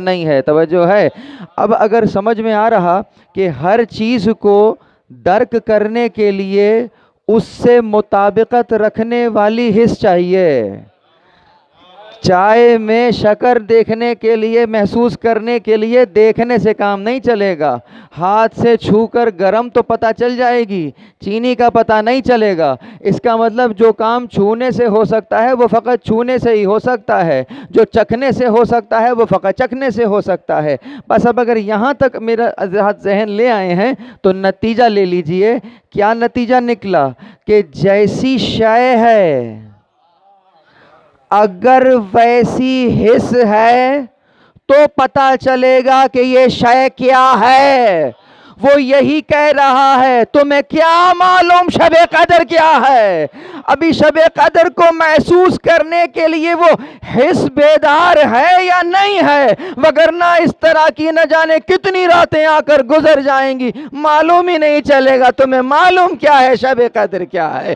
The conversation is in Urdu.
نہیں ہے. توجہ ہے. اب اگر سمجھ میں آ رہا کہ ہر چیز کو درک کرنے کے لیے اس سے مطابقت رکھنے والی حس چاہیے. چائے میں شکر دیکھنے کے لیے، محسوس کرنے کے لیے دیکھنے سے کام نہیں چلے گا. ہاتھ سے چھو کر گرم تو پتہ چل جائے گی، چینی کا پتہ نہیں چلے گا. اس کا مطلب جو کام چھونے سے ہو سکتا ہے وہ فقط چھونے سے ہی ہو سکتا ہے، جو چکھنے سے ہو سکتا ہے وہ فقط چکھنے سے ہو سکتا ہے. بس اب اگر یہاں تک میرا ذہن لے آئے ہیں تو نتیجہ لے لیجئے. کیا نتیجہ نکلا؟ کہ جیسی شے ہے اگر ویسی حس ہے تو پتہ چلے گا کہ یہ شے کیا ہے. وہ یہی کہہ رہا ہے تمہیں کیا معلوم شب قدر کیا ہے. ابھی شب قدر کو محسوس کرنے کے لیے وہ حس بیدار ہے یا نہیں ہے، وگرنہ اس طرح کی نہ جانے کتنی راتیں آ کر گزر جائیں گی، معلوم ہی نہیں چلے گا تمہیں معلوم کیا ہے شب قدر کیا ہے.